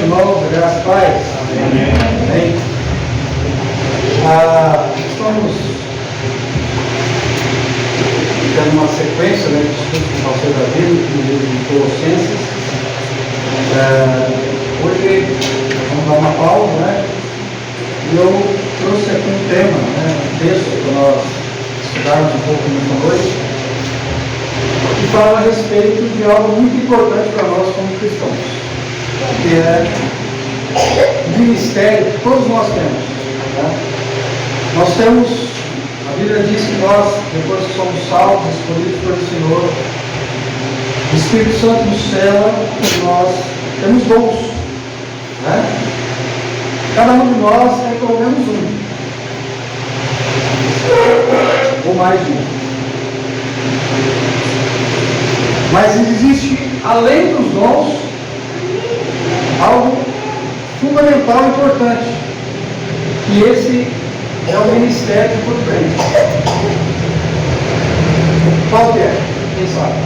irmãos, graças a Pai. Amém. Estamos dando uma sequência, de estudo com o pastor Davi, no livro de Colossenses. Hoje vamos dar uma pausa, e eu trouxe aqui um tema, um texto para nós estudarmos um pouco nessa noite, que fala a respeito de algo muito importante para nós como cristãos, que é o ministério que todos nós temos. Nós temos, a Bíblia diz que nós, depois que somos salvos, escolhidos pelo Senhor, o Espírito Santo nos cela, e nós temos dons. Cada um de nós tem pelo menos um, ou mais de um. Mas existe, além dos dons, algo fundamental e importante, e esse é o ministério de todo crente. Qual que é? Quem sabe?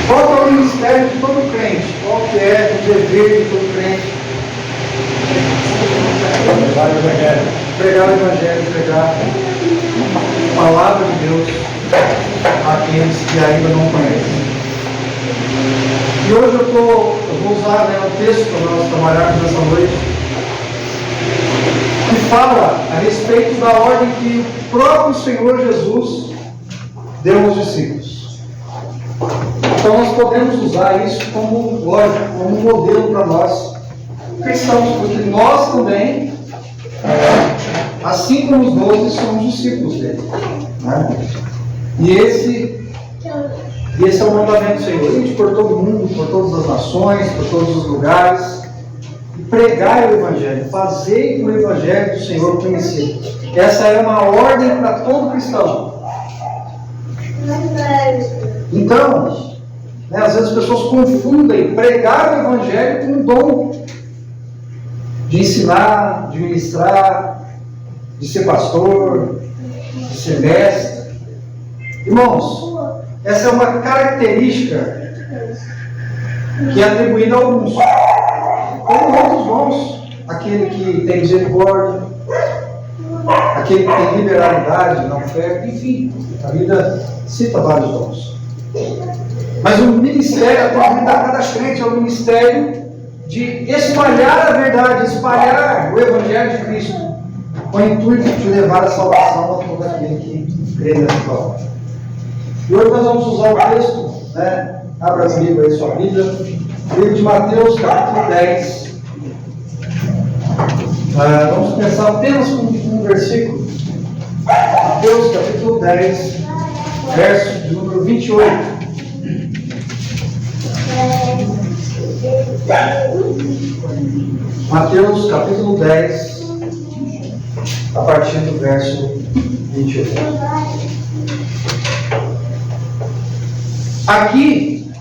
Qual que é o ministério de todo crente? Qual que é o dever de todo crente? Pregar o Evangelho. Pregar o Evangelho, pregar a palavra de Deus àqueles que ainda não conhecem. E hoje eu vou usar um texto para nós trabalharmos nessa noite, que fala a respeito da ordem que o próprio Senhor Jesus deu aos discípulos. Então nós podemos usar isso como lógico, como modelo para nós cristãos, porque nós também, assim como os 12, somos discípulos dele. E esse é o mandamento do Senhor: ide por todo o mundo, por todas as nações, por todos os lugares, e pregai o Evangelho, fazei o Evangelho do Senhor conhecido. Essa é uma ordem para todo cristão. Então, às vezes as pessoas confundem pregar o Evangelho com um dom de ensinar, de ministrar, de ser pastor, de ser mestre. Irmãos, essa é uma característica que é atribuída a alguns, como outros dons: aquele que tem misericórdia, aquele que tem liberalidade na oferta, enfim, a Bíblia cita vários dons. Mas o ministério atribuído a cada crente é o ministério de espalhar a verdade, espalhar o Evangelho de Cristo, com o intuito de levar a salvação a todo aquele que crê nessa palavra. E hoje nós vamos usar o texto, abra comigo aí sua Bíblia, livro de Mateus, capítulo 10. Vamos começar apenas com um versículo. Mateus, capítulo 10, verso de número 28. Mateus, capítulo 10, a partir do verso 28. Aqui,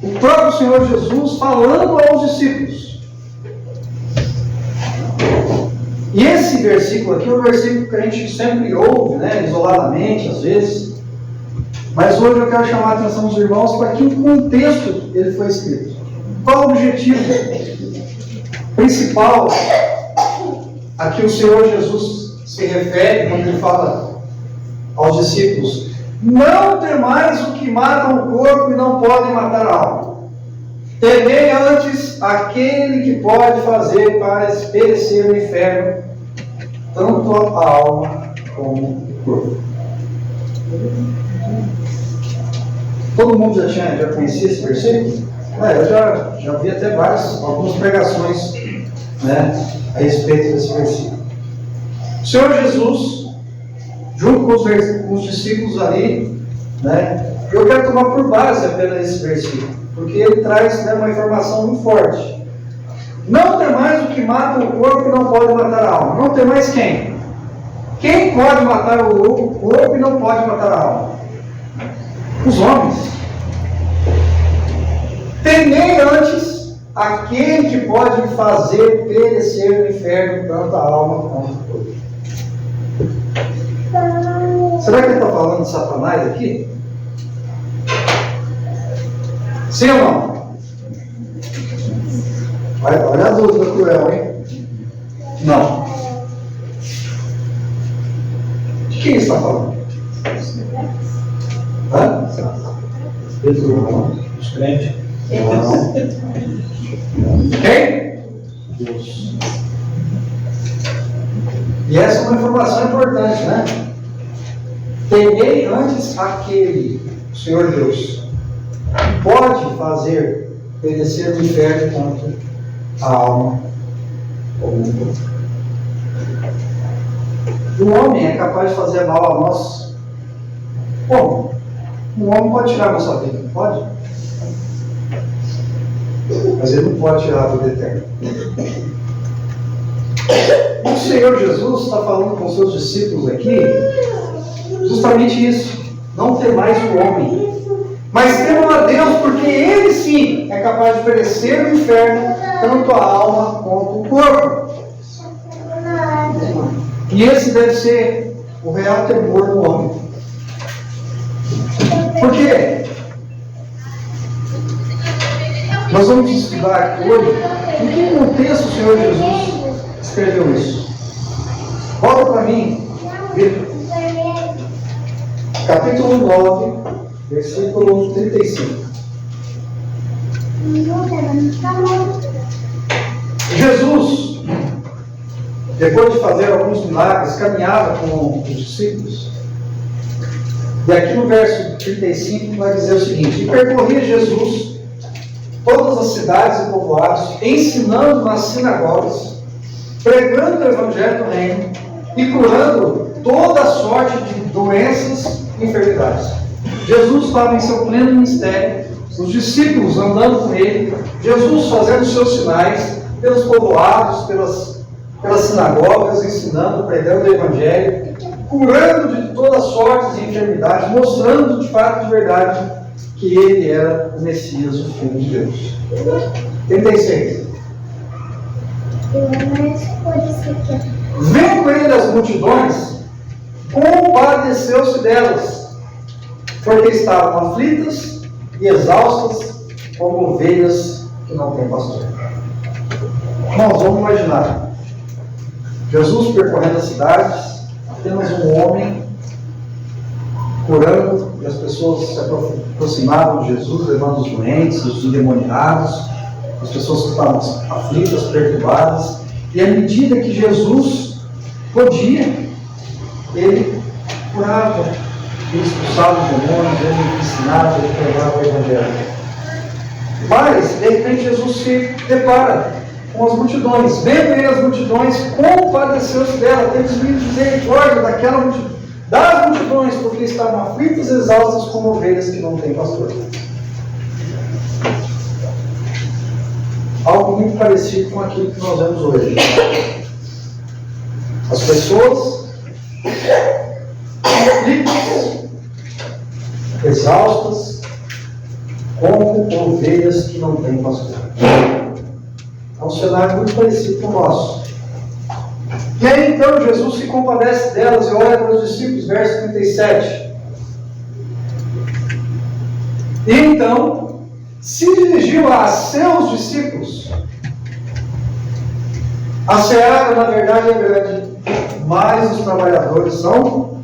o próprio Senhor Jesus falando aos discípulos. E esse versículo aqui é um versículo que a gente sempre ouve, isoladamente, às vezes. Mas hoje eu quero chamar a atenção dos irmãos para que o contexto ele foi escrito. Qual o objetivo principal a que o Senhor Jesus se refere quando ele fala aos discípulos? Não temais o que mata o corpo e não pode matar a alma. Temei antes aquele que pode fazer para perecer no inferno tanto a alma como o corpo. Todo mundo já conhecia esse versículo? Eu já vi até algumas pregações a respeito desse versículo. O Senhor Jesus, junto com os discípulos ali, eu quero tomar por base apenas esse versículo, porque ele traz uma informação muito forte. Não tem mais o que mata o corpo e não pode matar a alma. Não tem mais quem? Quem pode matar o corpo e não pode matar a alma? Os homens. Temei antes aquele que pode fazer perecer no inferno tanto a alma quanto o corpo. Será que ele está falando de Satanás aqui? Sim ou não? Olha a dúvida cruel, hein? Não. De quem está falando? Hã? Os crentes. Quem? Deus. E essa é uma informação importante, né? Temei antes aquele, o Senhor Deus, que pode fazer perecer o inferno contra a alma ou o mundo. O homem é capaz de fazer mal a nós. Como? Um homem pode tirar a nossa vida, não pode? Mas ele não pode tirar a vida eterna. O Senhor Jesus está falando com os seus discípulos aqui justamente isso. Não temais o homem, mas temam a Deus, porque Ele sim é capaz de perecer no inferno tanto a alma quanto o corpo. E esse deve ser o real temor do homem. Por quê? Nós vamos estudar aqui hoje em que contexto o Senhor Jesus escreveu isso. Volta para mim, Vitor. Capítulo 9, versículo 35. Jesus, depois de fazer alguns milagres, caminhava com os discípulos. E aqui no verso 35 vai dizer o seguinte: e percorria Jesus todas as cidades e povoados, ensinando nas sinagogas, pregando o evangelho do reino e curando toda a sorte de doenças e enfermidades. Jesus estava em seu pleno ministério, os discípulos andando com ele, Jesus fazendo seus sinais pelos povoados, pelas sinagogas, ensinando, pregando o evangelho, curando de todas as sortes e enfermidades, mostrando de fato, de verdade, que ele era o Messias, o Filho de Deus. 36. Vendo ele as multidões, compadeceu-se delas, porque estavam aflitas e exaustas, como ovelhas que não têm pastor. Nós vamos imaginar Jesus percorrendo as cidades, apenas um homem curando, e as pessoas se aproximavam de Jesus, levando os doentes, os endemoniados, as pessoas que estavam aflitas, perturbadas, e à medida que Jesus podia, ele curava, ele expulsava os demônios, ele ensinava, ele pregava o evangelho. Mas, de repente, Jesus se depara com as multidões. Vendo ele as multidões, compadeceu-se dela, teve misericórdia das multidões, porque estavam aflitas e exaustas como ovelhas que não têm pastor. Algo muito parecido com aquilo que nós vemos hoje. As pessoas aflitas, exaustas, como ovelhas que não têm pastor. É um cenário muito parecido com o nosso. E aí então Jesus se compadece delas e olha para os discípulos, verso 37. E então se dirigiu a seus discípulos. A seara, na verdade, é grande, mas os trabalhadores são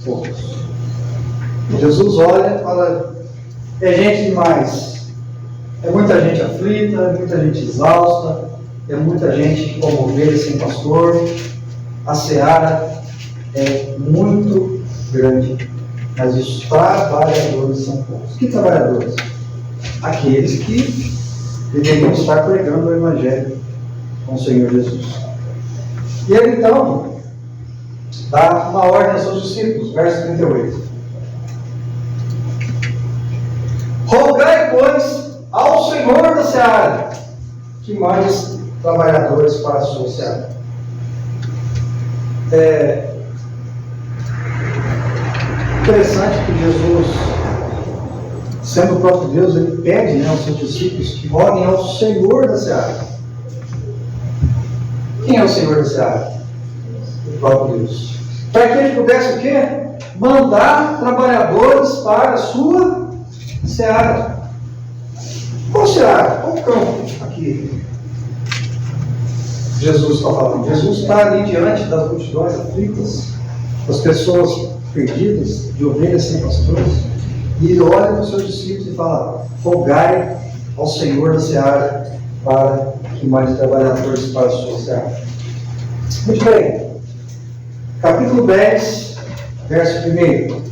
poucos. Jesus olha e fala: é gente demais. É muita gente aflita, é muita gente exausta, é muita gente como ovelha sem pastor. A seara é muito grande, mas os trabalhadores são poucos. Que trabalhadores? Aqueles que deveriam estar pregando o evangelho com o Senhor Jesus. E ele então dá uma ordem aos seus discípulos, verso 38. Rogai, pois, ao Senhor da seara que mande trabalhadores para a sua seara. É interessante que Jesus, sendo o próprio Deus, ele pede aos seus discípulos que roguem ao Senhor da seara. Quem é o Senhor da seara? O próprio Deus. Para que ele pudesse o quê? Mandar trabalhadores para a sua seara. Qual seara? Qual campo aqui? Jesus está falando. Jesus está ali diante das multidões aflitas, das pessoas perdidas, de ovelhas sem pastores, e ele olha para os seus discípulos e fala: rogai ao Senhor da seara para que mais trabalhadores para a sua seara. Muito bem. Capítulo 10, verso 1.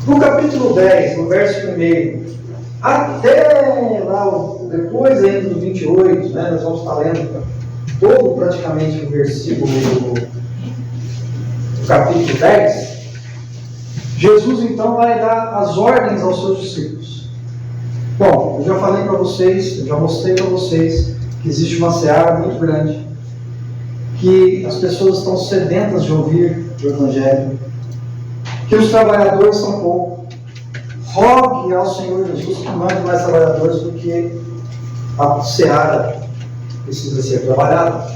No capítulo 10, no verso 1, até lá, depois ainda do 28, né, nós vamos estar lendo todo praticamente o versículo do capítulo 10, Jesus então vai dar as ordens aos seus discípulos. Bom, eu já falei para vocês, eu já mostrei para vocês que existe uma seara muito grande, que as pessoas estão sedentas de ouvir o Evangelho, que os trabalhadores são poucos. Rogue ao Senhor Jesus que mande mais trabalhadores, porque a seara precisa ser trabalhada.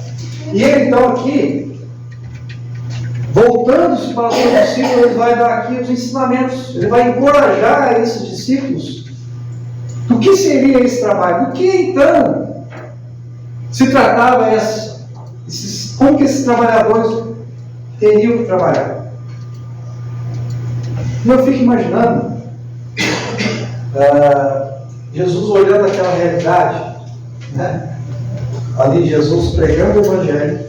E ele então aqui, voltando-se para os seus discípulos, ele vai dar aqui os ensinamentos, ele vai encorajar esses discípulos do que seria esse trabalho, do que então se tratava como que esses trabalhadores teriam que trabalhar. E eu fico imaginando Jesus olhando aquela realidade, né? Ali Jesus pregando o Evangelho.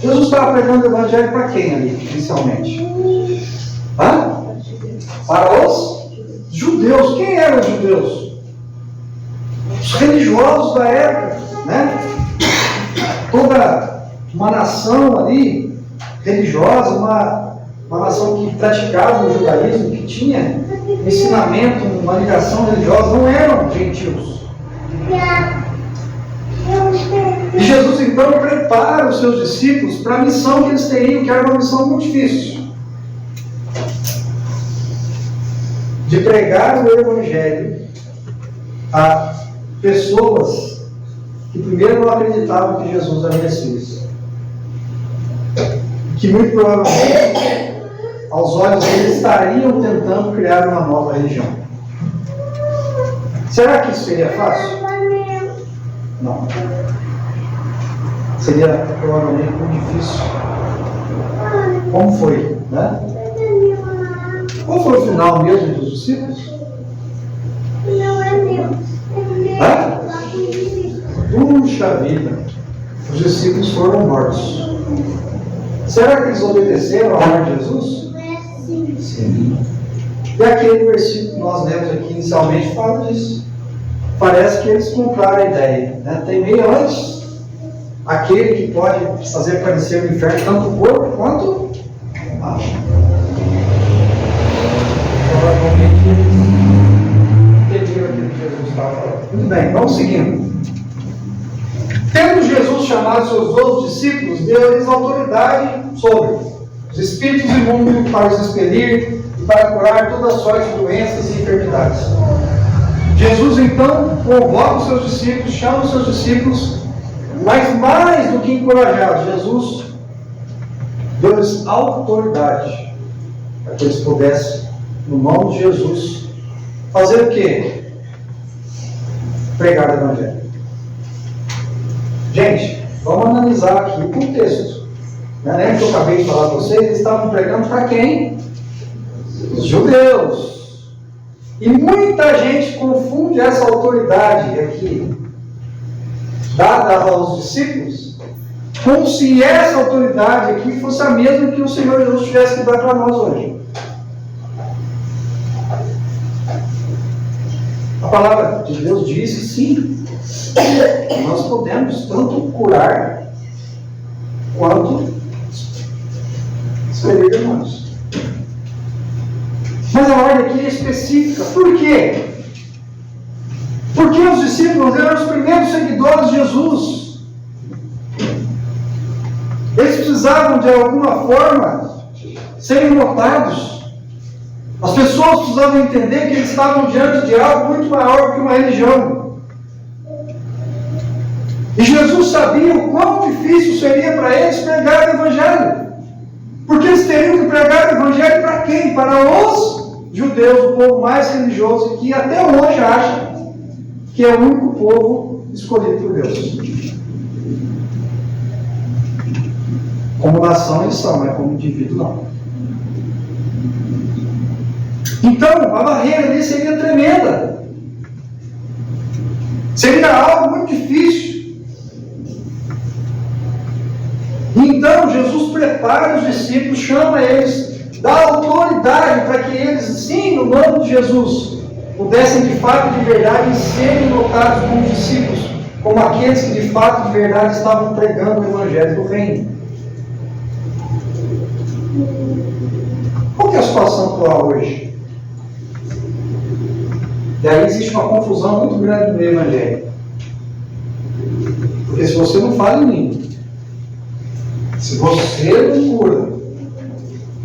Jesus estava pregando o Evangelho para quem ali, inicialmente? Para os judeus. Quem eram os judeus? Os religiosos da época, né? Toda uma nação ali, religiosa, uma nação que praticava o judaísmo, que tinha ensinamento, uma ligação religiosa, não eram gentios. E Jesus então prepara os seus discípulos para a missão que eles teriam, que era uma missão muito difícil, de pregar o Evangelho a pessoas que primeiro não acreditavam que Jesus era Messias, que muito provavelmente aos olhos deles estariam tentando criar uma nova religião. Será que isso seria fácil? Não. Seria provavelmente muito difícil. Como foi, né? Qual foi o final mesmo dos discípulos? Puxa vida! Os discípulos foram mortos. Será que eles obedeceram a ordem de Jesus? Sim. E aquele versículo que nós lemos aqui inicialmente fala disso. Parece que eles compraram a ideia, né? Tem meio antes aquele que pode fazer aparecer o inferno tanto o corpo quanto a alma. Provavelmente eles entenderam aquilo que Jesus estava falando. Muito bem, vamos seguindo. Tendo Jesus chamado seus 12 discípulos, deu-lhes autoridade sobre os espíritos imundos para os expelir e para curar toda sorte de doenças e enfermidades. Jesus então convoca os seus discípulos, chama os seus discípulos, mas mais do que encorajados, Jesus deu-lhes autoridade para que eles pudessem, no nome de Jesus, fazer o quê? Pregar o Evangelho. Gente, vamos analisar aqui o contexto. Lembra que eu acabei de falar para vocês? Eles estavam pregando para quem? Os judeus. E muita gente confunde essa autoridade aqui, dada aos discípulos, como se essa autoridade aqui fosse a mesma que o Senhor Jesus tivesse que dar para nós hoje. A palavra de Deus diz que sim, nós podemos tanto curar quanto expelir demônios. Mas a ordem aqui é específica. Por quê? Porque os discípulos eram os primeiros seguidores de Jesus. Eles precisavam de alguma forma serem notados. As pessoas precisavam entender que eles estavam diante de algo muito maior que uma religião. E Jesus sabia o quão difícil seria para eles pregar o Evangelho. Porque eles teriam que pregar o Evangelho para quem? Para os judeus, o povo mais religioso, que até hoje acha que é o único povo escolhido por Deus. Como nação eles são, mas como indivíduo não. Então, a barreira ali seria tremenda. Seria algo muito difícil. Então, Jesus prepara os discípulos, chama eles, dá autoridade para que eles, sim, no nome de Jesus, pudessem de fato, de verdade, serem notados como discípulos, como aqueles que de fato, de verdade, estavam pregando o Evangelho do Reino. Qual que é a situação atual hoje? E aí existe uma confusão muito grande no meio evangélico. Porque se você não fala em língua, se você não cura,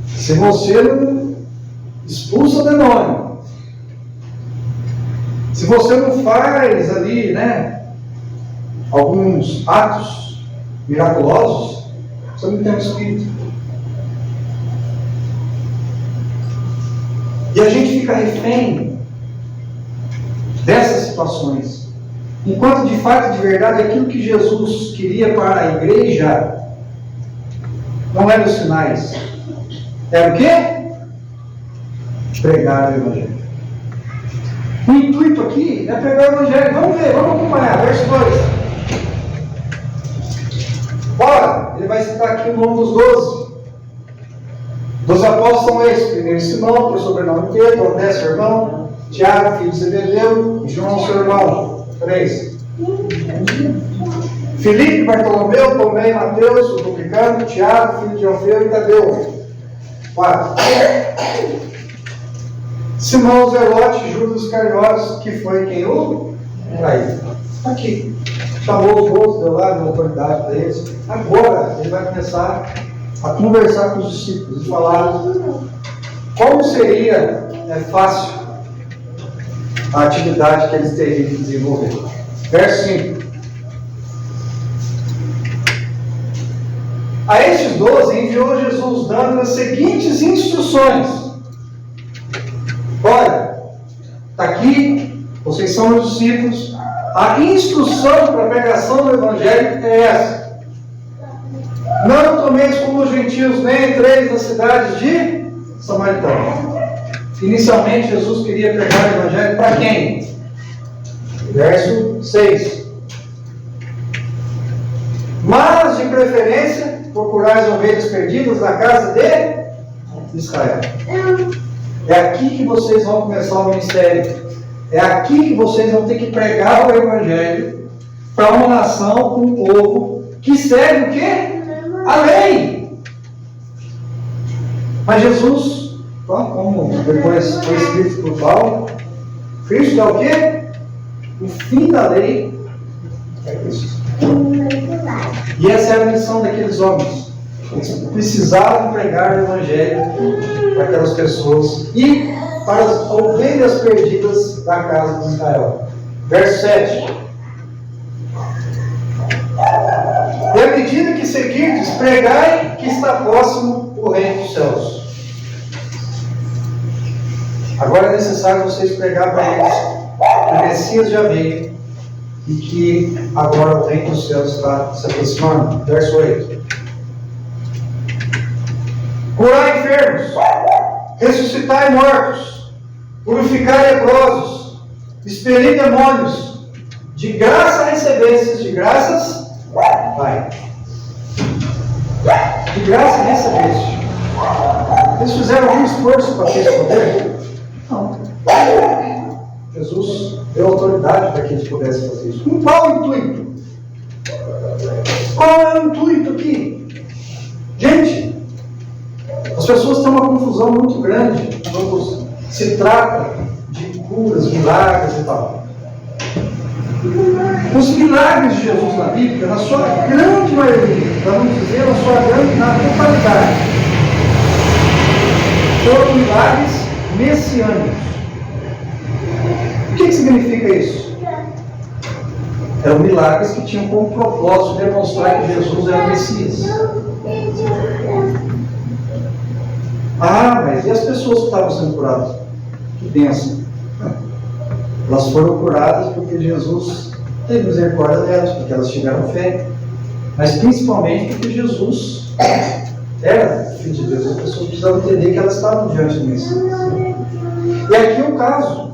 se você não expulsa o demônio, se você não faz ali, alguns atos miraculosos, você não tem o Espírito. E a gente fica refém dessas situações. Enquanto de fato, de verdade, aquilo que Jesus queria para a igreja não eram os sinais. Era o quê? Pregar o Evangelho. O intuito aqui é pregar o Evangelho. Vamos ver, vamos acompanhar. Verso 2. Ora, ele vai citar aqui o nome dos 12. Dos apóstolos são esses: primeiro Simão, por sobrenome Pedro, André, seu irmão, Tiago, filho de Zebedeu, e João, seu irmão. 3. Filipe, Bartolomeu, Tomé, Mateus, o publicano, Tiago, filho de Alfeu e Tadeu. 4. Simão Zelote, Judas Iscariotes, que foi quem o traiu. Aqui. Chamou os outros, deu lá, deu autoridade para eles. Agora ele vai começar a conversar com os discípulos e falar como seria fácil a atividade que eles teriam que desenvolver. Verso 5. A estes 12 enviou Jesus dando as seguintes instruções. Olha, está aqui, vocês são meus discípulos, a instrução para a pregação do Evangelho é essa: não tomeis como os gentios, nem entreis nas cidades de Samaritano. Inicialmente Jesus queria pregar o Evangelho para quem? Verso 6. Mas de preferência procurai as ovelhas perdidas na casa de Israel. É aqui que vocês vão começar o ministério. É aqui que vocês vão ter que pregar o Evangelho para uma nação, um povo que segue o quê? A lei. Mas Jesus, como depois foi escrito por Paulo, Cristo é o quê? O fim da lei é Cristo. E essa é a missão daqueles homens. Eles precisavam pregar o Evangelho para aquelas pessoas e para as ovelhas perdidas da casa de Israel. Verso 7. E à medida que seguirdes, pregai que está próximo o reino dos céus. Agora é necessário vocês pregar para eles que o Messias já veio e que agora o reino dos céus está se aproximando. Verso 8. Curai enfermos, ressuscitai mortos, purificai leprosos, expelir demônios, de graça recebestes, de graças vai. De graça recebeste. Eles fizeram algum esforço para ter esse poder? Não. Jesus deu autoridade para que eles pudessem fazer isso. Com qual intuito? Qual é o intuito aqui? Gente, as pessoas têm uma confusão muito grande quando se trata de curas, milagres e tal. Os milagres de Jesus na Bíblia, na sua grande maioria, para não dizer na totalidade, foram milagres messiânicos. O que significa isso? Eram milagres que tinham como propósito demonstrar que Jesus era o Messias. Ah, mas e as pessoas que estavam sendo curadas? Que bênção! Elas foram curadas porque Jesus teve misericórdia delas, porque elas tiveram fé. Mas principalmente porque Jesus era Filho de Deus. As pessoas precisavam entender que elas estavam diante do Messias. E aqui é o caso.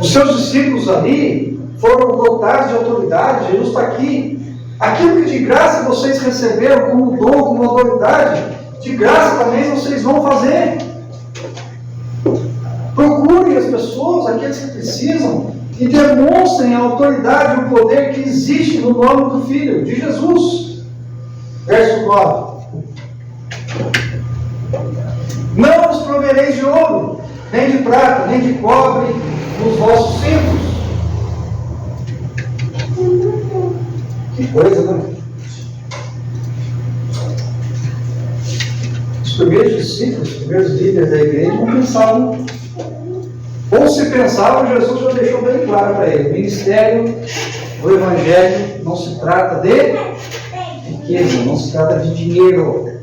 Os seus discípulos ali foram dotados de autoridade. Jesus está aqui. Aquilo que de graça vocês receberam como dom, como autoridade, de graça também vocês vão fazer. Procurem as pessoas, aqueles que precisam, e demonstrem a autoridade e o poder que existe no nome do Filho, de Jesus. Verso 9. Não vos provereis de ouro, nem de prata, nem de cobre nos vossos cintos. Que coisa, né? Os primeiros discípulos, os primeiros líderes da igreja não pensavam. Ou se pensavam, Jesus já deixou bem claro para ele. O ministério do Evangelho não se trata de riqueza, não se trata de dinheiro.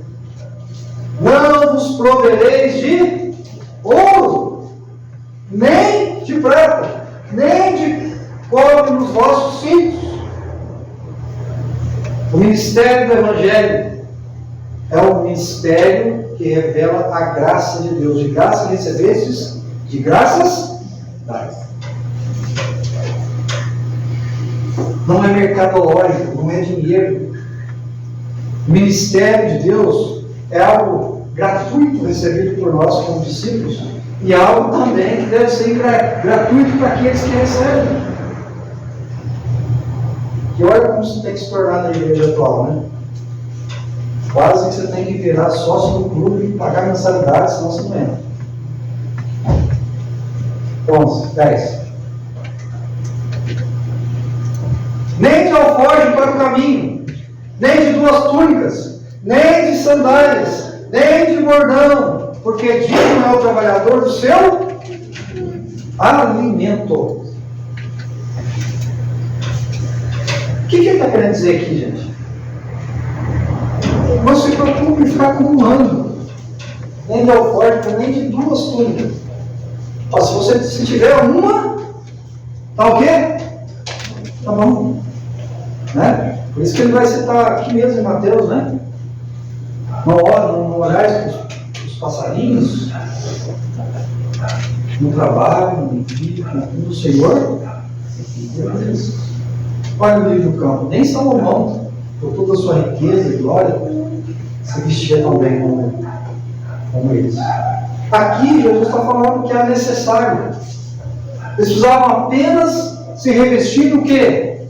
Não vos provereis de ouro, nem de prata, nem de cobre nos vossos cintos. O ministério do Evangelho é um ministério que revela a graça de Deus. De graça recebestes, de graças dai. Não é mercadológico, não é dinheiro. O ministério de Deus é algo gratuito recebido por nós como discípulos e algo também que deve ser gratuito para aqueles que recebem. E olha como você tem que se tornar na igreja atual, né? Quase que você tem que virar sócio do clube e pagar mensalidade, senão você não entra. 11, 10. Nem de alforje para o caminho, nem de 2 túnicas, nem de sandálias, nem de bordão, porque digno é o trabalhador do seu alimento. O que ele está querendo dizer aqui, gente? Não se preocupe em ficar acumulando, nem de alforje, nem de 2 túnicas. Ó, se tiver uma, tá o quê? Tá bom. Né? Por isso que ele vai citar aqui mesmo em Mateus, né? Não olhais para os passarinhos, no trabalho, no filho, no Senhor. Olha o livro do campo. Nem Salomão, por toda a sua riqueza e glória, se vestia tão bem como eles. Aqui Jesus está falando que era necessário. Eles precisavam apenas se revestir do quê?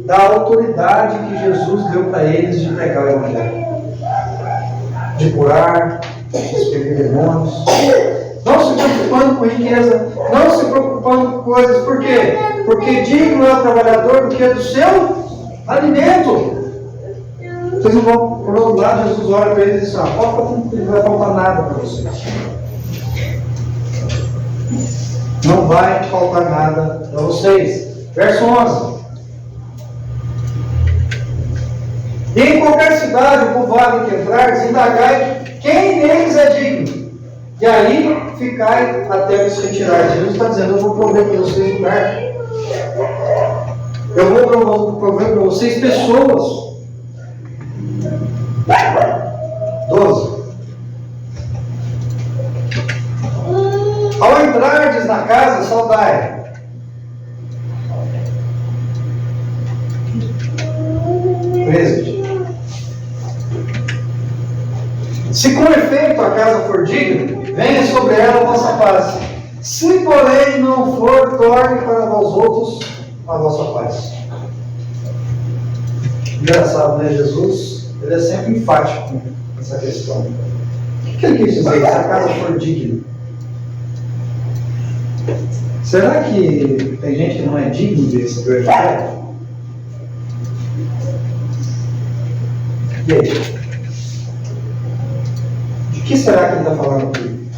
Da autoridade que Jesus deu para eles de pregar o Evangelho. De curar, de expelir demônios. Não se preocupando com riqueza, não se preocupando com coisas. Por quê? Porque digno é o trabalhador do que é do seu alimento. Vocês não vão, por outro lado, Jesus olha para eles e diz: não vai faltar nada para vocês. Não vai faltar nada para vocês. Verso 11. E em qualquer cidade ou povoado em que entrares, indagai quem neles é digno. E aí ficai até vos retirar. Jesus está dizendo: eu vou prover para vocês lugar. Eu vou prover para vocês pessoas. 12. Ao entrardes na casa, saudai. Se com efeito a casa for digna, venha sobre ela a vossa paz. Se porém não for, torne para vós outros a vossa paz. Engraçado, né? Jesus, ele é sempre enfático nessa questão. O que ele quis dizer? Se a casa for digna. Será que tem gente que não é digno de receber o Evangelho? E aí? De que será que ele está falando aqui?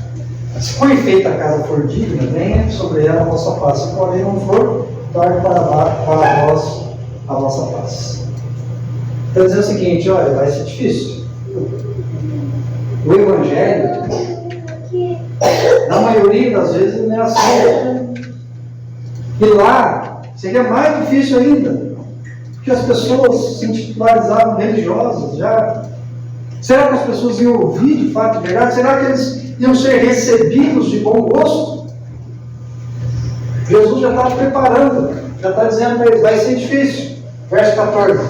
Se com efeito a casa for digna, venha sobre ela a vossa paz. Se porém não for, torne para vós a vossa paz. Então dizer o seguinte: olha, vai ser difícil. O Evangelho, na maioria das vezes, ele não é aceito. E lá, Seria mais difícil ainda, porque as pessoas se intitularizavam religiosas já. Será que as pessoas iam ouvir de fato de verdade? Será que eles iam ser recebidos de bom gosto? Jesus já estava preparando, já está dizendo para eles, vai ser difícil. Verso 14.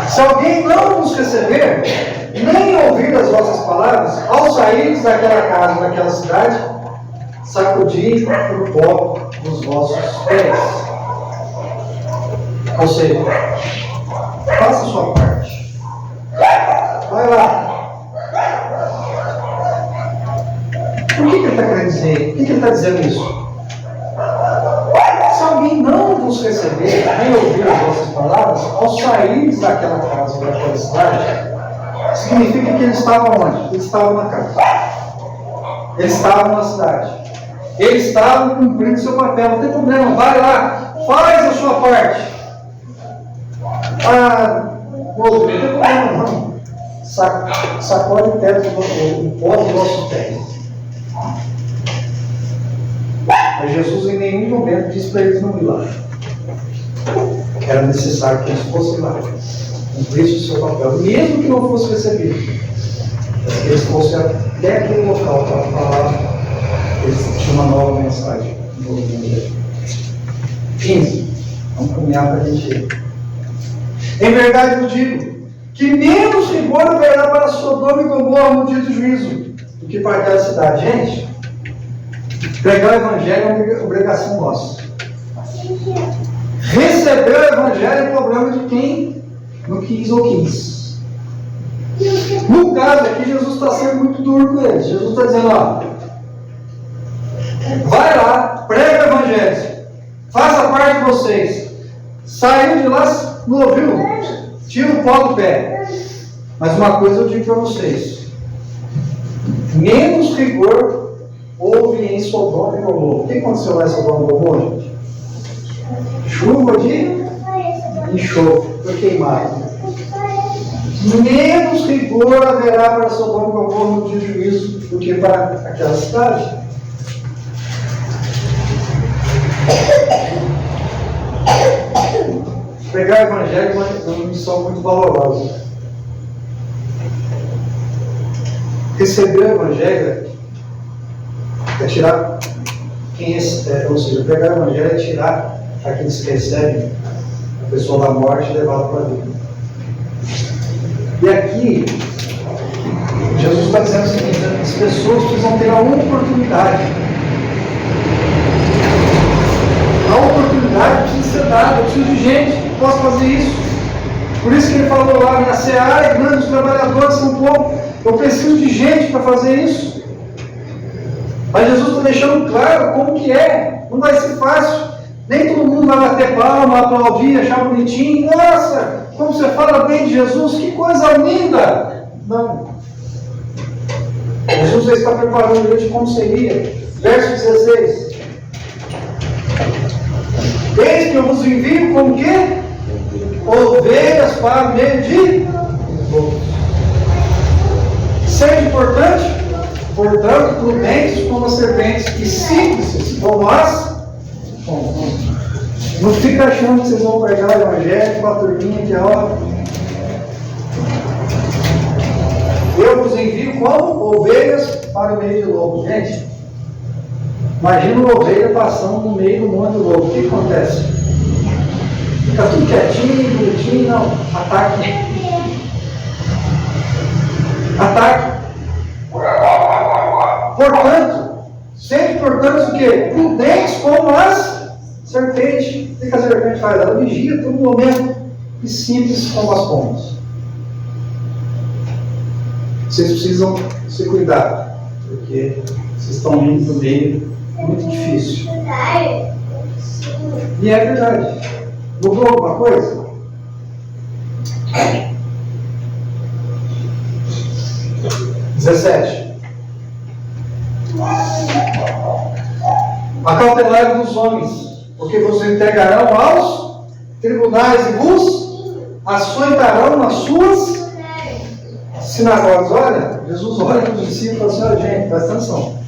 Se alguém não vos receber, nem ouvir as vossas palavras, ao sair daquela casa, daquela cidade, sacudi o pó dos vossos pés. Ou seja, faça a sua parte. Vai lá. Por que ele está querendo dizer? Por que ele está dizendo isso? Se alguém não vos receber, nem ouvir as vossas palavras, ao sair daquela casa, daquela cidade, significa que eles estavam onde? Eles estavam na casa. Eles estavam na cidade. Eles estavam cumprindo seu papel. Não tem problema, vai lá, faz a sua parte. Não tem problema não. Sacode o pó dos nossos pés. Mas Jesus em nenhum momento disse para eles não ir lá. Era necessário que eles fossem lá, cumprissem o seu papel, mesmo que não fosse recebido. Que eles fossem até aquele local para falar, eles tinham uma nova mensagem. 15. Vamos caminhar para a gente ir. Em verdade eu digo que menos rigor haverá para Sodoma e Gomorra no dia do juízo do que para aquela cidade. Gente, pregar o Evangelho é uma obrigação nossa. Receber o Evangelho é problema de quem não quis ou quis. No caso aqui, Jesus está sendo muito duro com eles. Jesus está dizendo, vai lá, prega o Evangelho, faça parte de vocês. Saiu de lá, não ouviu? Tira o pó do pé. Mas uma coisa eu digo para vocês: menos rigor houve em Sodoma e Gomorra. O que aconteceu lá em Sodoma e Gomorra, gente? Chuva de enxofre, foi queimado. Menos rigor haverá para Sodoma e Gomorra no dia do juízo do que para aquela cidade. Pregar o Evangelho é uma missão muito valorosa. Receber o Evangelho é tirar quem ou seja, pregar o Evangelho é tirar aqueles que recebem a pessoa da morte e levá-la para a vida. E aqui, Jesus está dizendo o seguinte: as pessoas precisam ter a oportunidade. A oportunidade precisa ser dada. Eu preciso de gente que possa fazer isso. Por isso que ele falou lá, minha seara é grande, os trabalhadores são poucos. Eu preciso de gente para fazer isso. Mas Jesus está deixando claro como que é. Não vai ser fácil. Nem todo mundo vai bater palma, aplaudir, achar bonitinho. Nossa, como você fala bem de Jesus, que coisa linda. Não. Jesus já está preparando ele de como seria. Verso 16. Eis que eu vos envio como que? Ovelhas para o meio de lobos. Sede importante, portanto, prudentes como as serpentes e simples como as. Não fica achando que vocês vão pregar o Evangelho com a turminha que eu vos envio como ovelhas para o meio de lobos. Gente, imagina uma ovelha passando no meio do monte de lobo. O que acontece? Fica tudo quietinho, bonitinho, não. Ataque. Ataque. Portanto, sempre portanto o quê? Prudentes como as serpentes. O que a serpente faz? Ela vigia todo momento. E simples como as pombas. Vocês precisam se cuidar, porque vocês estão indo no meio muito difícil. E é verdade. Mudou alguma coisa? (17) Acautelai dos homens, porque vos entregarão aos tribunais e vos açoitarão nas suas sinagogas. Olha, Jesus olha para os discípulos e fala assim: olha, gente, presta atenção.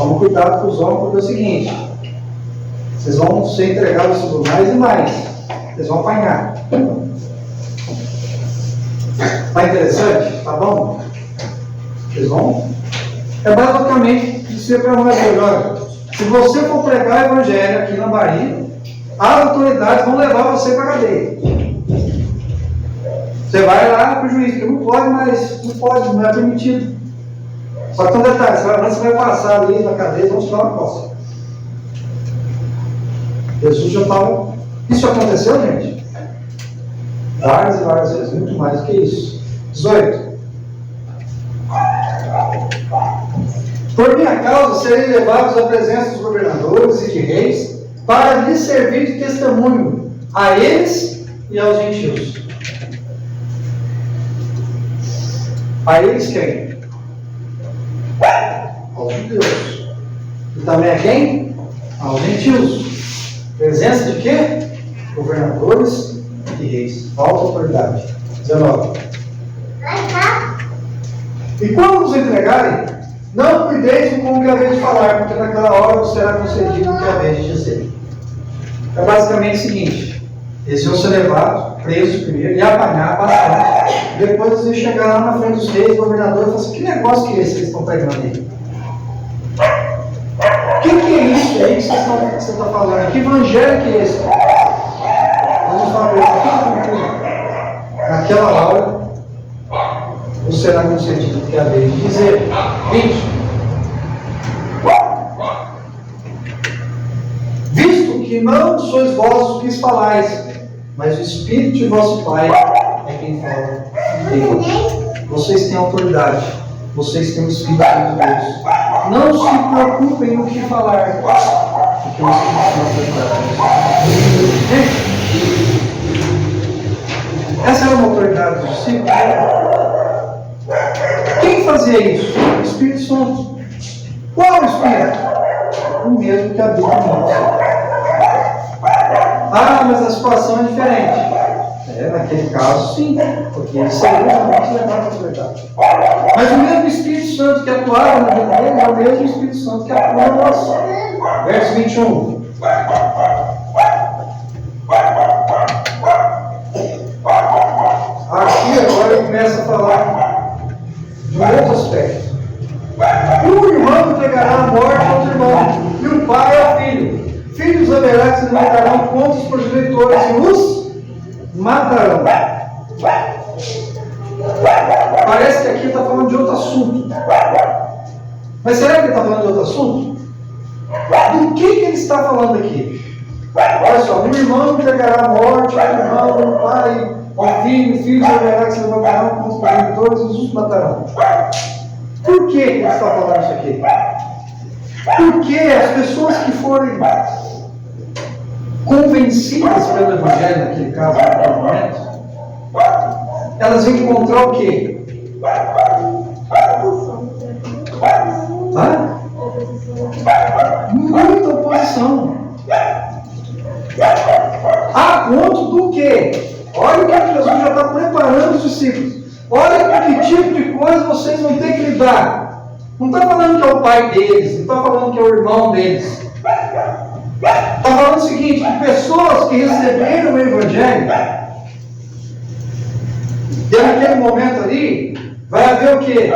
Toma cuidado com os homens, porque é o seguinte: vocês vão ser entregados aos tribunais e mais. Vocês vão apanhar. Tá interessante? Tá bom? Vocês vão? É basicamente dizer para nós melhor. Se você for pregar o evangelho aqui na Bahia, as autoridades vão levar você para a cadeia. Você vai lá para o juiz, porque não pode, mas não pode, não é permitido. Só que tem um detalhe: você vai passar ali na cadeia e vão te dar uma coça. Jesus já estava. Isso aconteceu, gente? Várias e várias vezes, muito mais do que isso. 18. Por minha causa serei levados à presença dos governadores e de reis, para lhes servir de testemunho a eles e aos gentios. A eles quem? Aos judeus. E também a quem? Aos gentios. Presença de quê? Governadores e reis. Alta autoridade. 19. E quando nos entregarem, não cuideis com o que haveis de falar, porque naquela hora vos será concedido o que haveis de dizer. É basicamente o seguinte: eles iam ser levados, presos primeiro, e apanhar bastante. Depois eles iam chegar lá na frente dos reis, governadores, e falar assim: que negócio que é esse que eles estão pregando aí? O que é isso aí que você está falando? Que evangelho que é esse? Vamos falar naquela hora vos será concedido o que haveis de dizer. 20. Visto que não sois vós os que falais, mas o Espírito de vosso Pai é quem fala. Vocês têm autoridade, vocês têm o Espírito de Deus. Não se preocupem no que falar, porque o Espírito não tem autoridade. Essa era uma autoridade dos discípulos. Quem fazia isso? O Espírito Santo. Qual o Espírito? O mesmo que habita em nós. Ah, mas a situação é diferente. Naquele caso, sim, porque ele saiu realmente levar para a verdade. Mas o mesmo Espírito Santo que atuava na vida dele é o mesmo Espírito Santo que atua em nós. Verso 21. Aqui agora ele começa a falar de um outro aspecto. O irmão entregará a morte ao irmão, e o pai ao filho. Filhos haverá que se levantarão contra os progenitores e os matarão. Parece que aqui está falando de outro assunto. Mas será que ele está falando de outro assunto? Do que ele está falando aqui? Olha só: o irmão entregará a morte ao irmão, o pai ao filho, filhos haverá que se levantarão contra os progenitores e os matarão. Por que ele está falando isso aqui? Porque as pessoas que forem convencidas pelo Evangelho, naquele caso, naquele momento, elas vão encontrar o quê? Muita oposição. A ponto do quê? Olha o que Jesus já está preparando os discípulos. Olha com que tipo de coisa vocês vão ter que lidar. Não está falando que é o pai deles, não está falando que é o irmão deles. Está falando o seguinte: que pessoas que receberam o Evangelho, e naquele momento ali, vai haver o quê?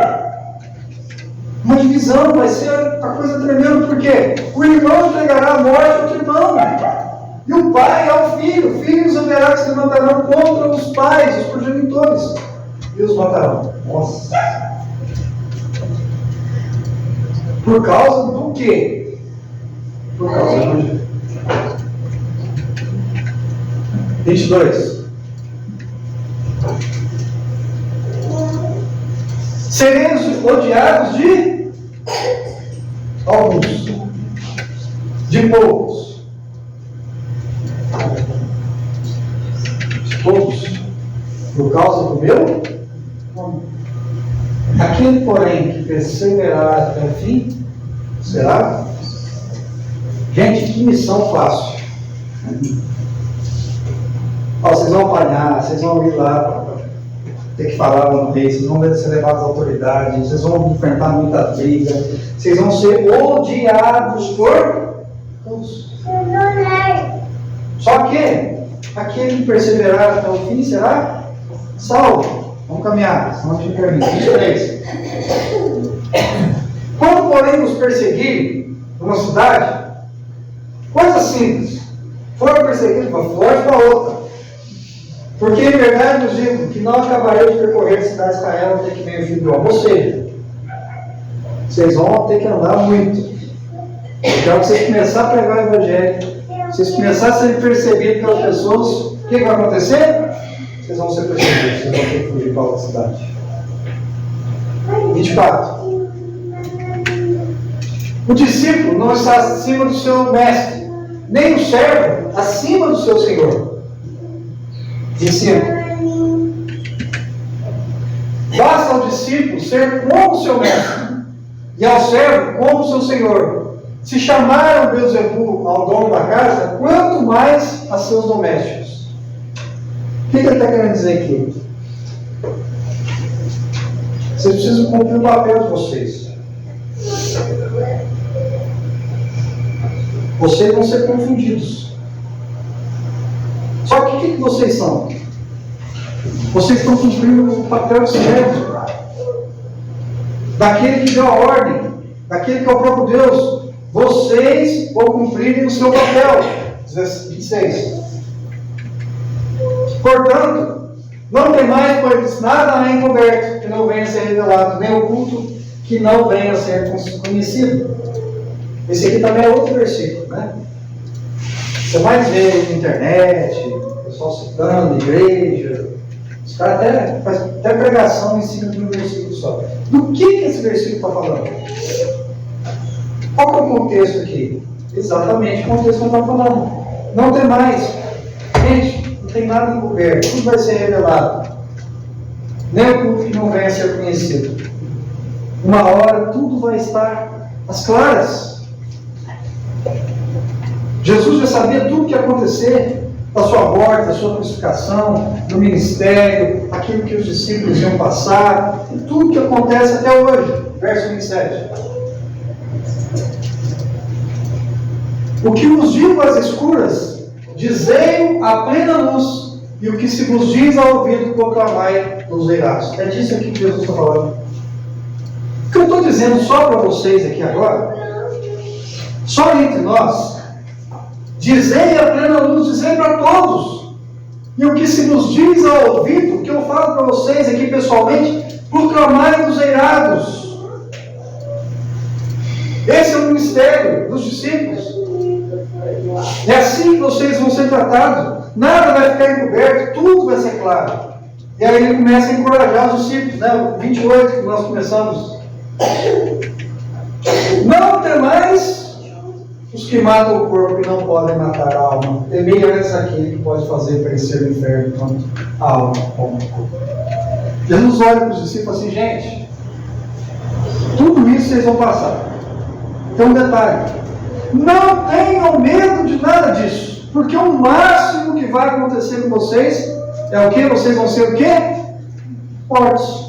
Uma divisão, vai ser a coisa tremenda, porque o irmão entregará a morte ao outro irmão, e o pai ao filho. Filhos haverá que se levantarão contra os pais, os progenitores, e os matarão. Nossa! Por causa do quê? Por causa do Evangelho. 22. Sereis odiados de alguns, de poucos. De poucos. Por causa do meu nome. Aquele, porém, que perseverar até o fim, será? Gente, que missão fácil. Vocês vão apanhar, vocês vão ir lá. ter que falar no rei, vocês vão ser levados à autoridade, vocês vão enfrentar muita briga, vocês vão ser odiados por todos. Só que aquele que perseverar até o fim será salvo. Vamos caminhar, senão a gente termina. 23. Quando, porém, nos perseguirem numa cidade, coisa simples, for perseguido para fora para outra. Porque em verdade nos digo que não acabarei de percorrer a cidade de Israel até que venha o filho do homem. Ou seja, vocês vão ter que andar muito. Então, se vocês começarem a pregar o Evangelho, se vocês começarem a ser perseguidos pelas pessoas, o que vai acontecer? Vocês vão ser perseguidos, vocês vão ter que fugir para outra cidade. 24. O discípulo não está acima do seu mestre, nem o servo acima do seu senhor. 25. Basta ao discípulo ser como o seu mestre, e ao servo como o seu senhor. Se chamaram Beelzebul ao dono da casa, quanto mais a seus domésticos. O que ele está querendo dizer aqui? Vocês precisam cumprir o papel de vocês. Vocês vão ser confundidos. Só que o que vocês são? Vocês estão cumprindo o papel de servo, daquele que deu a ordem, daquele que é o próprio Deus. Vocês vão cumprir o seu papel. 26. Portanto, não tem mais, pois nada é encoberto que não venha a ser revelado, nem oculto que não venha a ser conhecido. Esse aqui também é outro versículo, né? Você vai ver na internet, pessoal citando, igreja, os caras fazem até pregação em cima de um versículo só. Do que esse versículo está falando? Qual que é o contexto aqui? Exatamente o contexto que eu estava falando. Não tem mais. Gente, não tem nada encoberto. Tudo vai ser revelado. Nem o culto que não venha a ser conhecido. Uma hora tudo vai estar às claras. Jesus já sabia tudo o que ia acontecer, da sua morte, da sua crucificação, do ministério, aquilo que os discípulos iam passar, e tudo que acontece até hoje. Verso 27. O que vos digo às escuras, dizei-o à plena luz, e o que se vos diz ao ouvido, proclamai nos eirados. É disso aqui que Jesus está falando. O que eu estou dizendo só para vocês aqui agora, só entre nós, dizei a plena luz, dizei para todos. E o que se nos diz ao ouvido, o que eu falo para vocês aqui pessoalmente, proclamai nos eirados. Esse é o ministério dos discípulos. É assim que vocês vão ser tratados. Nada vai ficar encoberto, tudo vai ser claro. E aí ele começa a encorajar os discípulos, né? O 28 que nós começamos. Não temais os que matam o corpo e não podem matar a alma. Temei antes aquele que pode fazer perecer no inferno tanto a alma como o corpo. Jesus olha para os discípulos e fala assim: gente, tudo isso vocês vão passar. Tem um detalhe: não tenham medo de nada disso, porque o máximo que vai acontecer com vocês é o que? Vocês vão ser o quê? Mortos.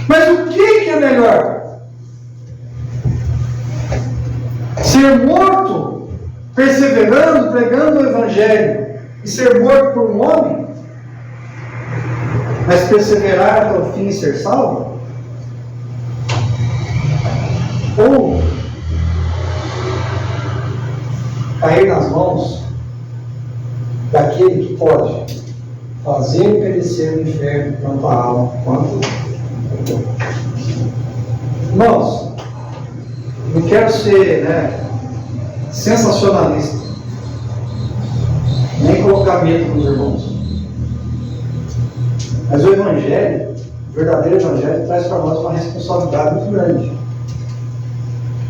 Mas o que é melhor? Ser morto, perseverando, pregando o Evangelho, e ser morto por um homem, mas perseverar até o fim e ser salvo? Ou cair nas mãos daquele que pode fazer perecer no inferno tanto a alma quanto o corpo? Irmãos, não quero ser sensacionalista, nem colocar medo nos irmãos. Mas o Evangelho, o verdadeiro Evangelho, traz para nós uma responsabilidade muito grande.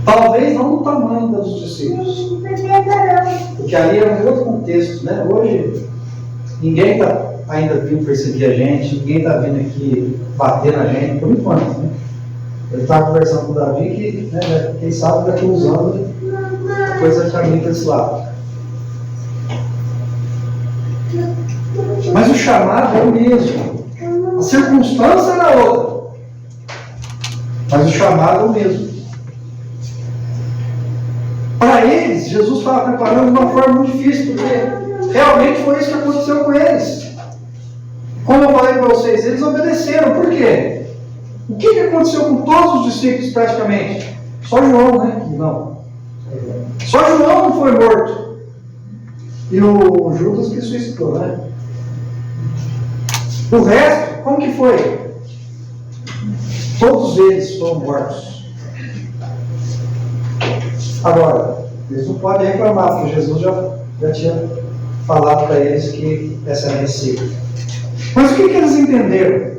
Talvez não no tamanho dos discípulos, porque ali é um outro contexto, né? Hoje, ninguém está ainda vindo perseguir a gente, ninguém está vindo aqui bater na gente, por enquanto, né? Ele estava conversando com o Davi que, quem sabe, daqui a uns anos a coisa caminha para esse lado. Mas o chamado é o mesmo. A circunstância era outra. Mas o chamado é o mesmo. Para eles, Jesus estava preparando de uma forma muito difícil, porque realmente foi isso que aconteceu com eles. Como eu falei para vocês, eles obedeceram. Por quê? O que aconteceu com todos os discípulos praticamente? Só João, né? Não. Só João não foi morto. E o Judas que suicidou, né? O resto, como que foi? Todos eles foram mortos. Agora, eles não podem reclamar, porque Jesus já tinha falado para eles que essa era a receita. Mas o que eles entenderam?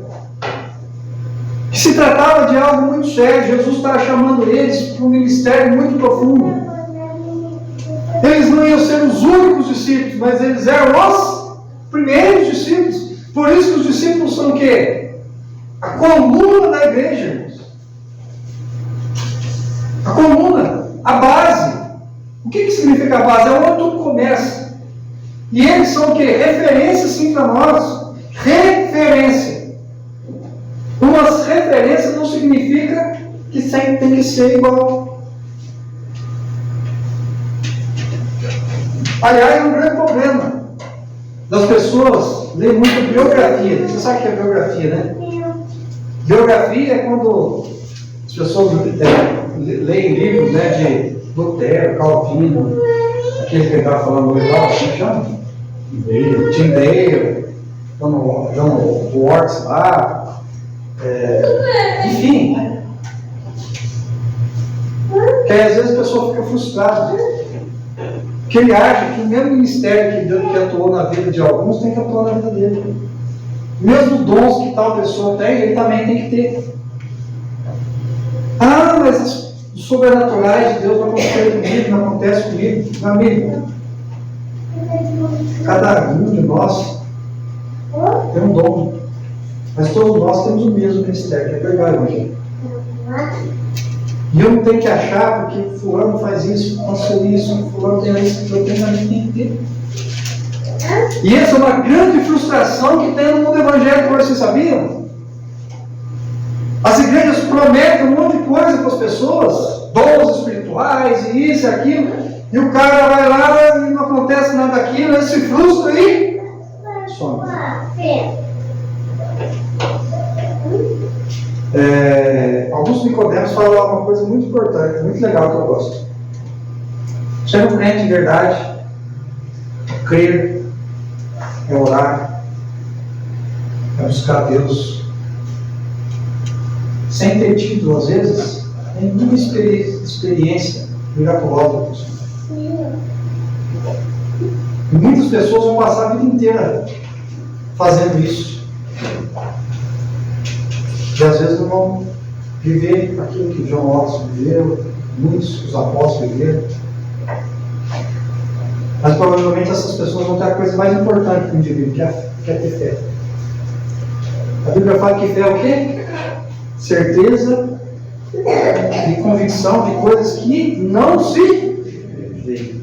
Que se tratava de algo muito sério. Jesus estava chamando eles para um ministério muito profundo. Eles não iam ser os únicos discípulos, mas eles eram os primeiros discípulos. Por isso que os discípulos são o quê? A coluna da igreja, irmãos. A coluna, a base. O que significa a base? É onde tudo começa. E eles são o quê? Referência sim para nós. Referência. Uma referência não significa que sempre tem que ser igual. Aliás, é um grande problema das pessoas lerem muito biografia. Você sabe o que é biografia, né? Biografia é quando as pessoas leem livros, né, de Lutero, Calvino, aquele que ele estava falando hoje lá, como chama? Tyndale, John Watts lá, enfim. Que às vezes a pessoa fica frustrada. Porque ele acha que o mesmo ministério que Deus que atuou na vida de alguns tem que atuar na vida dele. Mesmo dons que tal pessoa tem, ele também tem que ter. Ah, mas os sobrenaturais de Deus não acontecem comigo, não acontece comigo. Meu amigo, cada um de nós tem um dom. Mas todos nós temos o mesmo ministério, que é pregar o evangelho. E eu não tenho que achar porque fulano faz isso, aconteceu isso, fulano tem isso, eu também tenho que ter. E essa é uma grande frustração que tem no mundo evangélico, vocês sabiam? As igrejas prometem um monte de coisa para as pessoas, dons espirituais, e isso e aquilo, e o cara vai lá e não acontece nada daquilo, ele se frustra e some. Augusto Nicodemos fala uma coisa muito importante, muito legal que eu gosto. Ser um crente de verdade, crer, é orar, é buscar Deus, sem ter tido, às vezes, nenhuma experiência miraculosa. E muitas pessoas vão passar a vida inteira fazendo isso. E às vezes não vão viver aquilo que John Watts viveu, muitos os apóstolos viveram. Mas provavelmente essas pessoas vão ter a coisa mais importante para o indivíduo, que é ter fé. A Bíblia fala que fé é o quê? Certeza e convicção de coisas que não se veem.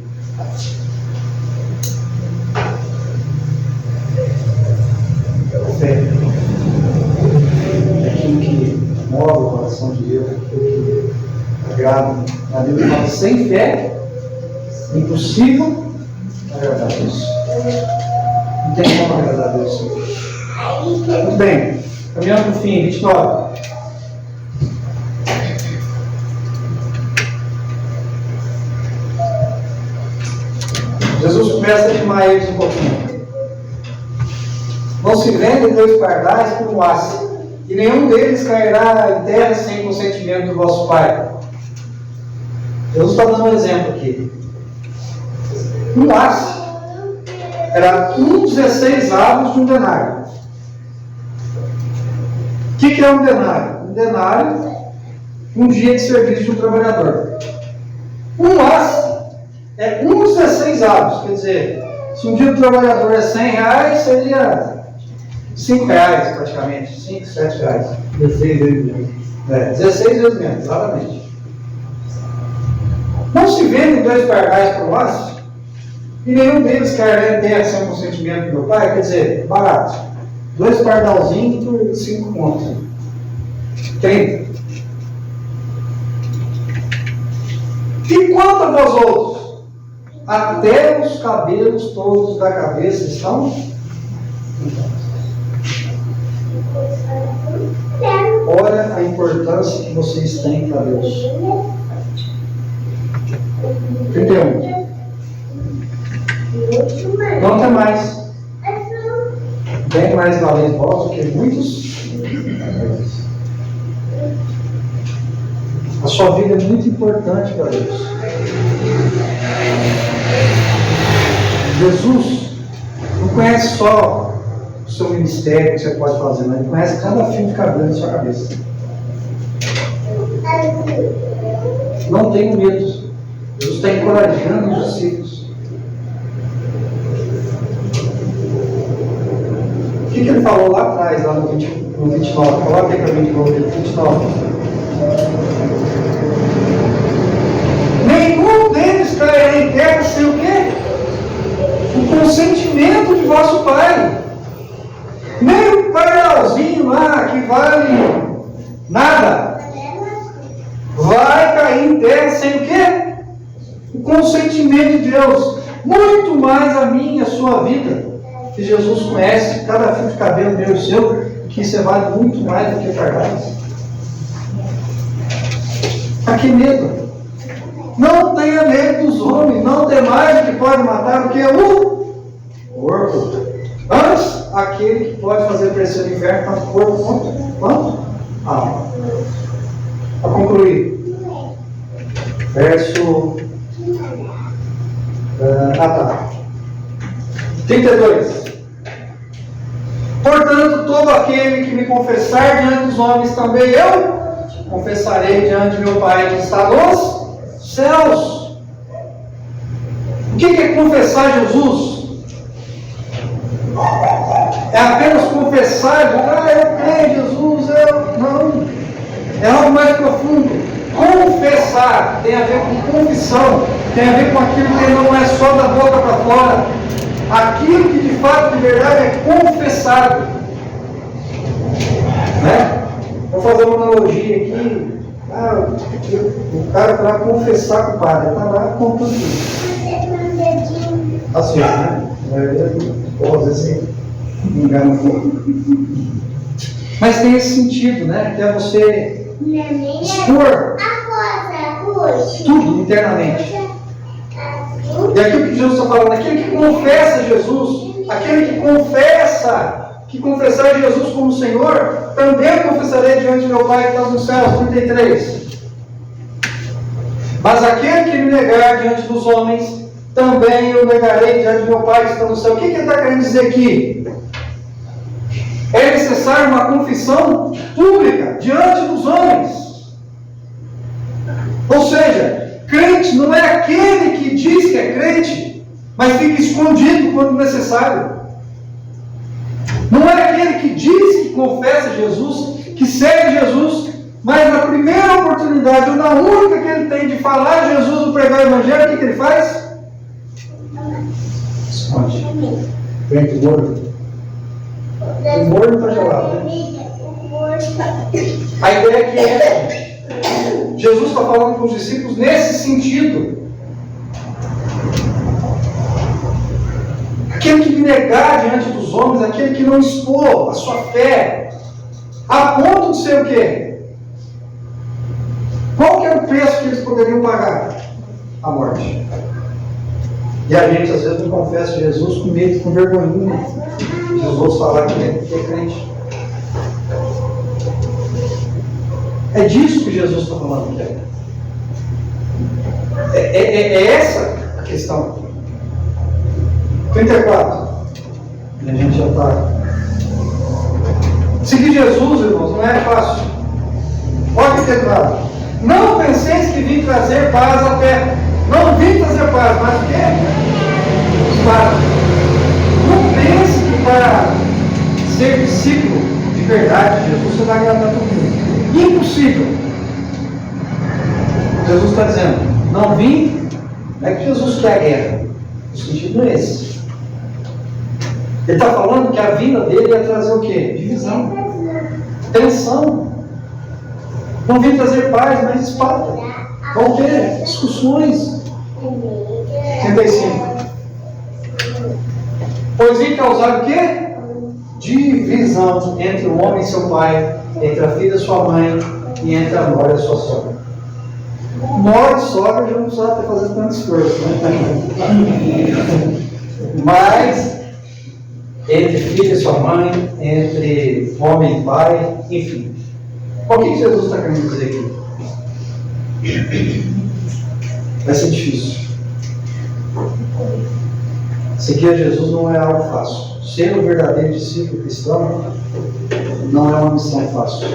Fé é aquilo que move o coração de Deus, aquilo que agrada. A Bíblia fala: sem fé é impossível agradar a Deus. Não tem como agradar a Deus. Muito bem, caminhando para o fim, 29. Jesus começa a animar eles um pouquinho. Não se vendem 2 pardais por um aço, e nenhum deles cairá em terra sem consentimento do vosso Pai. Jesus está dando um exemplo aqui. Um aço era 16 avos de um denário. O que é um denário? Um denário, um dia de serviço de um trabalhador. Um aço é 16 avos, quer dizer, se um dia do trabalhador é R$100, seria R$5 praticamente, 5, 7 reais. 16 vezes menos. 16 vezes menos, exatamente. Não se vendem 2 pardais por um aço, e nenhum deles cairá em terra sem o consentimento do meu Pai, quer dizer, barato. 2 pardalzinhos por 5 contos. 30. E quanto a vós outros? Até os cabelos todos da cabeça estão. Olha a importância que vocês têm para Deus. 31. Não tem mais. Bem mais valeis vós do que muitos. A sua vida é muito importante para Deus. Jesus não conhece só o seu ministério que você pode fazer, mas Ele conhece cada fio de cabelo na sua cabeça. Não tenha medo. Jesus está encorajando os discípulos. O que Ele falou lá atrás, lá no 29? Coloca aí para mim de novo, 29. Nenhum deles cairá em terra sem o quê? O consentimento de vosso Pai. Nem o pardalzinho lá, que vale nada, vai cair em terra sem o quê? O consentimento de Deus. Muito mais a minha, a sua vida, que Jesus conhece cada fio de cabelo meu e seu, que isso vale muito mais do que pardais. Para que medo? Não tenha medo dos homens, não tem mais o que pode matar do que o corpo. Antes, aquele que pode fazer crescer o inferno, tanto o corpo quanto a alma. Para concluir, verso 32. Portanto, todo aquele que me confessar diante dos homens, também eu confessarei diante de meu Pai que está nos céus. O que é confessar Jesus? É apenas confessar, eu creio em Jesus, não. É algo mais profundo. Confessar tem a ver com confissão, tem a ver com aquilo que não é só da boca para fora. Aquilo que de fato, de verdade, é confessado. Né? Vou fazer uma analogia aqui. O cara vai confessar com o padre, está lá contando tudo. Assim, né? Às vezes me engana um pouco. Mas tem esse sentido, né? Que é você expor tudo internamente. E aquilo que Jesus está falando, aquele que confessa Jesus, aquele que confessar Jesus como Senhor, também confessarei diante de meu Pai que está nos céus. 33. Mas aquele que me negar diante dos homens, também eu negarei diante de meu Pai que está no céu. O que ele está querendo dizer aqui? É necessário uma confissão pública diante dos homens. Ou seja, crente não é aquele que diz que é crente, mas fica escondido quando necessário. Não é aquele que diz que confessa Jesus, que segue Jesus, mas na primeira oportunidade, ou na única que ele tem de falar de Jesus ou pregar o Evangelho, o que ele faz? Esconde. Vem do morto. O morto está gelado, né? A ideia é que Jesus está falando com os discípulos nesse sentido. Aquele que me negar diante dos homens, aquele que não expor a sua fé, a ponto de ser o quê? Qual que era o preço que eles poderiam pagar? A morte. E a gente às vezes não confessa Jesus com medo, com vergonha. Jesus falar que é crente. É disso que Jesus está falando aqui. É essa a questão. 34. E a gente já está. Seguir Jesus, irmãos, não é fácil. Pode ter claro. Não penseis que vim trazer paz à terra. Não vim trazer paz, mas o quê? Paz. Não pense que para ser discípulo de verdade de Jesus você vai agradar todo mundo. Impossível. Jesus está dizendo, não vim, não é que Jesus quer a guerra. O sentido não é esse. Ele está falando que a vinda dele ia trazer o quê? Divisão, tensão. Não vem trazer paz, mas espada. Vão ter discussões. 35. Pois ia causar o quê? Divisão entre o homem e seu pai, entre a filha e sua mãe, e entre a nora e a sua sogra. Nora e sogra já não precisava ter fazer tanto esforço, né? Mas entre filho e sua mãe, entre homem e pai, enfim. O que Jesus está querendo dizer aqui? Vai ser difícil. Seguir a Jesus não é algo fácil. Ser um verdadeiro discípulo cristão não é uma missão fácil.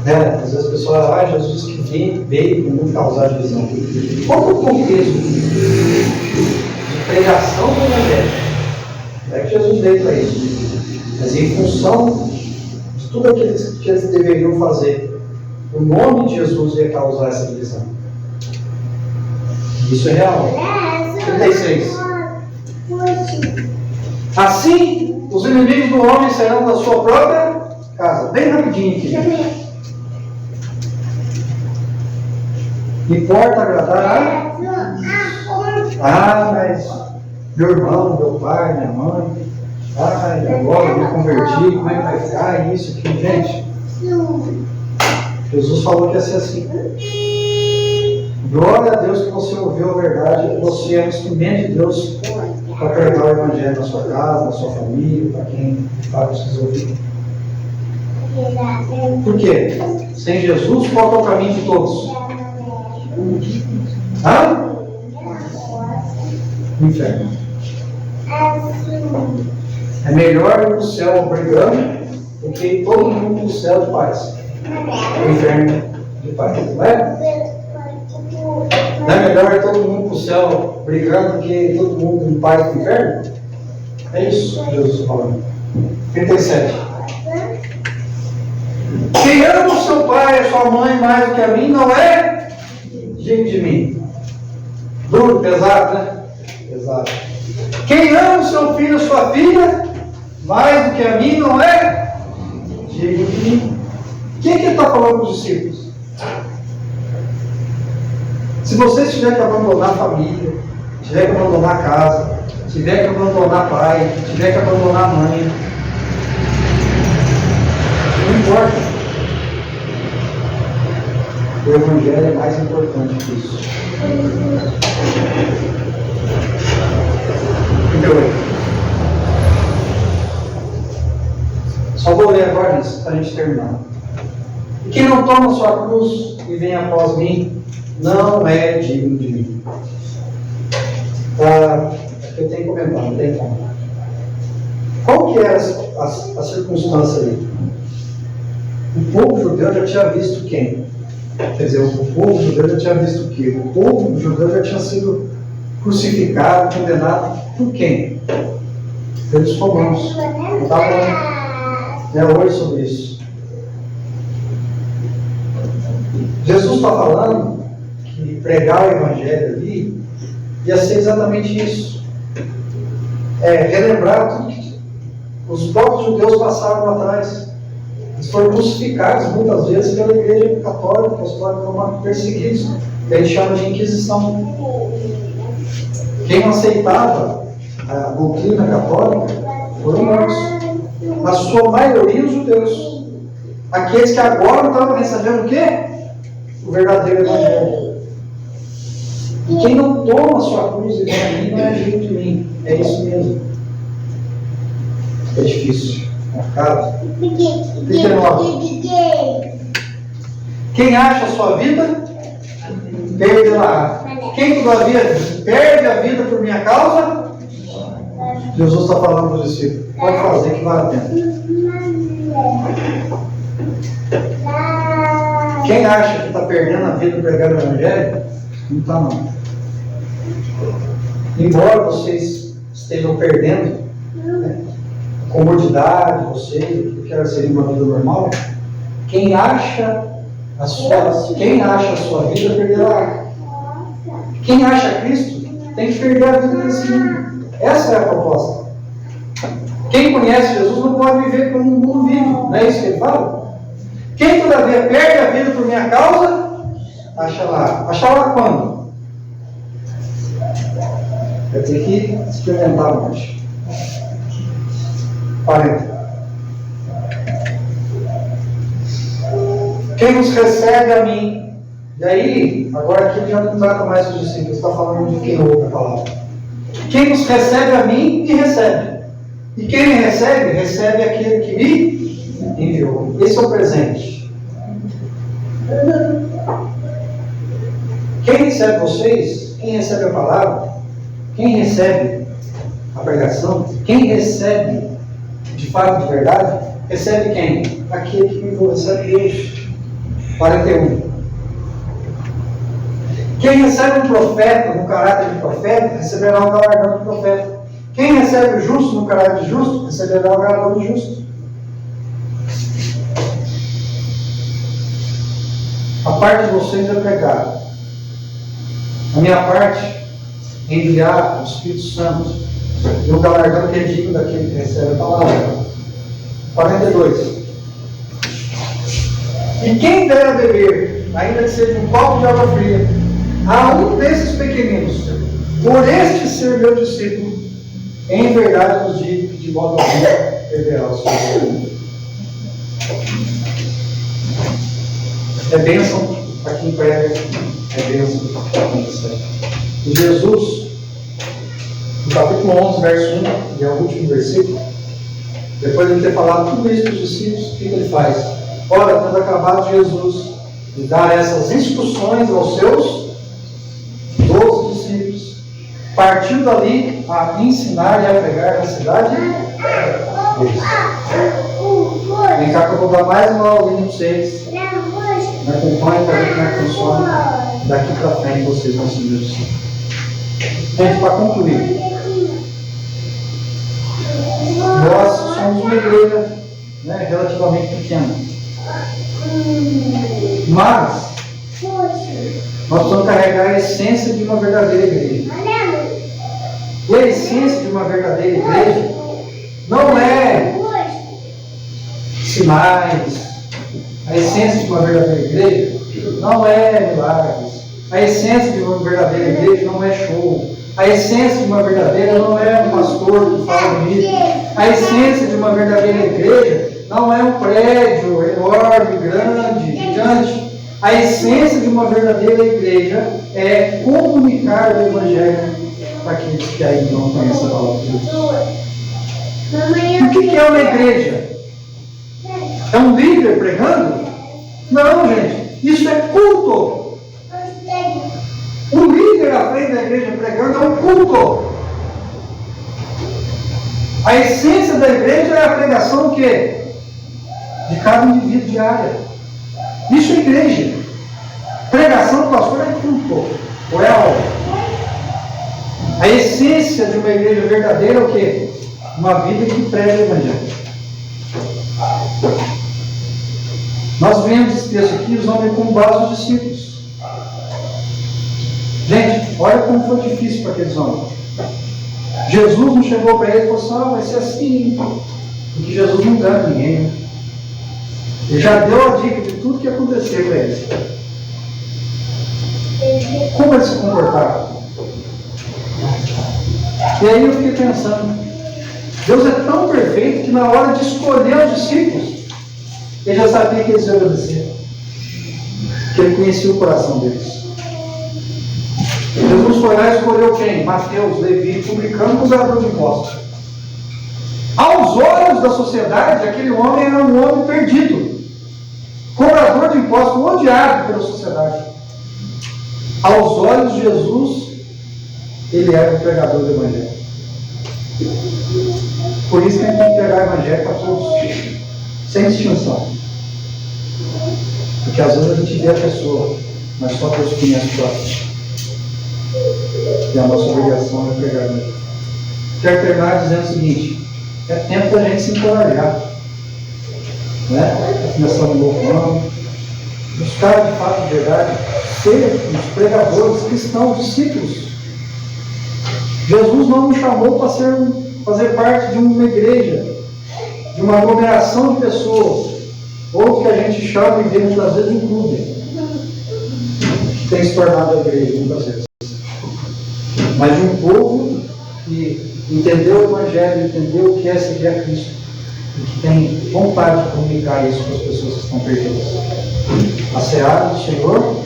Às vezes as pessoas falam, Jesus que veio para não causar divisão. Qual é o contexto de pregação do Evangelho? Não é que Jesus veio para isso, mas em função de tudo aquilo que eles deveriam fazer, o nome de Jesus ia causar essa divisão. Isso é real. 36. Assim, os inimigos do homem serão da sua própria casa. Bem rapidinho aqui. Importa agradar a... mas meu irmão, meu pai, minha mãe, agora eu me converti, como é que vai ficar isso aqui, gente? Jesus falou que ia ser assim. Glória a Deus que você ouviu a verdade, que você é um instrumento de Deus para pregar o Evangelho na sua casa, na sua família, para quem vai precisar ouvir. Por quê? Sem Jesus, qual é o caminho de todos? O inferno. É melhor ir para o céu brigando do que ir todo mundo para o céu de paz. O inferno de paz, não é? Não é melhor ir todo mundo para o céu brigando do que ir todo mundo em paz para o inferno? É isso que Jesus está falando. 37. Quem ama o seu pai e a sua mãe mais do que a mim não é digno de mim. Duro, pesado, né? Pesado. Quem ama o seu filho e a sua filha mais do que a mim não é digno de mim. Quem que ele está falando para os discípulos? Se você tiver que abandonar a família, tiver que abandonar a casa, tiver que abandonar pai, tiver que abandonar mãe, não importa. O Evangelho é mais importante que isso. 38. Só vou ler agora isso para a gente terminar. E quem não toma sua cruz e vem após mim, não é digno de mim. Eu tenho que comentar, não tem como. Qual que era a circunstância ali? O povo judeu já tinha visto quem? Quer dizer, o povo judeu já tinha visto o quê? O povo judeu já tinha sido crucificado, condenado por quem? Pelos romanos. Eu estava falando hoje sobre isso. Jesus está falando que pregar o Evangelho ali ia ser exatamente isso. Relembrar tudo que os próprios judeus passaram lá atrás. Eles foram crucificados muitas vezes pela Igreja Católica, Apostólica Romana, perseguidos, que a gente chama de Inquisição. Quem não aceitava a doutrina católica foram mortos. Na sua maioria, os judeus. Aqueles que agora estavam recebendo o quê? O verdadeiro Evangelho. E quem não toma a sua cruz e vem a mim não é digno de mim. É isso mesmo. É difícil. Mercado. 39. Quem acha a sua vida, perderá. Quem todavia perde a vida por minha causa, Jesus está falando para os discípulos, pode fazer que vale a pena. Quem acha que está perdendo a vida pregando o Evangelho, não está não. Embora vocês estejam perdendo, a comodidade de vocês, o que era seria uma vida normal, quem acha a sua vida perderá. Quem acha Cristo tem que perder a vida nesse mundo. Essa é a proposta. Quem conhece Jesus não pode viver como um mundo vive, não é isso que ele fala? Quem todavia perde a vida por minha causa, acha lá. Acha lá quando? Vai ter que experimentar hoje. 40. Quem nos recebe a mim. E aí, agora aqui já não trata mais os discípulos, está falando de quem ouve a palavra. Quem nos recebe a mim, me recebe. E quem me recebe, recebe aquele que me enviou. Esse é o presente. Quem recebe vocês, quem recebe a palavra, quem recebe a pregação, quem recebe de fato, de verdade, recebe quem? Aquele que me enviou, recebe Deus. 41. Quem recebe um profeta no caráter de profeta, receberá o galardão de profeta. Quem recebe o justo no caráter de justo, receberá o galardão de justo. A parte de vocês é pregar. A minha parte é enviar o Espírito Santo. E o galardão que é digno daquele que recebe a palavra. 42. E quem der a beber, ainda que seja um copo de água fria, a um desses pequeninos, por este ser meu discípulo, em verdade vos digo que de modo algum perderá o seu nome. É bênção para quem prega, é bênção para quem recebe. E Jesus, no capítulo 11, verso 1, que é o último versículo, depois de ter falado tudo isso para os discípulos, o que ele faz? Ora, tendo acabado Jesus de dar essas instruções aos seus 12 discípulos, partiu dali a ensinar e a pregar na cidade deles. Vem cá que eu vou dar mais uma aulinha para vocês. Me acompanhe para ver como é que funciona. Daqui para frente vocês vão ser meus discípulos. Gente, para concluir, nós somos uma igreja, relativamente pequena. Mas nós precisamos carregar a essência de uma verdadeira igreja. E a essência de uma verdadeira igreja não é sinais. A essência de uma verdadeira igreja não é milagres. A essência de uma verdadeira igreja não é show. A essência de uma verdadeira não é um pastor que fala bonito. A essência de uma verdadeira igreja não é um prédio enorme, grande, gigante. A essência de uma verdadeira igreja é comunicar o Evangelho para aqueles que ainda não conhecem a palavra de Deus. O que é uma igreja? É um líder pregando? Não, gente. Isso é culto. O líder à frente da igreja pregando é um culto. A essência da igreja é a pregação o quê? De cada indivíduo diária. Isso é igreja. Pregação do pastor é culto. Ou é algo? A essência de uma igreja verdadeira é o quê? Uma vida que prega o Evangelho. Nós vemos esse texto aqui usando como base os discípulos. Gente, olha como foi difícil para aqueles homens. Jesus não chegou para eles e falou assim: vai ser assim. Porque Jesus não engana ninguém. Né? Ele já deu a dica de tudo que ia acontecer para eles. Como eles se comportaram? E aí eu fiquei pensando, Deus é tão perfeito que na hora de escolher os discípulos, Ele já sabia que eles iam obedecer. Que Ele conhecia o coração deles. Jesus foi lá e escolheu quem? Mateus, Levi, publicano, cobrador de impostos. Aos olhos da sociedade, aquele homem era um homem perdido. Cobrador de impostos, odiado pela sociedade. Aos olhos de Jesus, ele era o pregador do Evangelho. Por isso que a gente tem que pregar o Evangelho para todos, sem distinção. Porque às vezes a gente vê a pessoa, mas só Deus conhece o coração. E a nossa obrigação é pregar o Evangelho. Quero terminar dizendo o seguinte: é tempo da gente se encorajar. Né? Começar um novo ano, buscar de fato de verdade ser os pregadores cristãos, discípulos Jesus não nos chamou para fazer parte de uma igreja, de uma aglomeração de pessoas, ou que a gente chama e vê muitas vezes um clube, que tem se tornado a igreja muitas vezes. Mas de um povo que entendeu o Evangelho, entendeu o que é seguir a Cristo, e que tem vontade de comunicar isso para as pessoas que estão perdidas. A seara do Senhor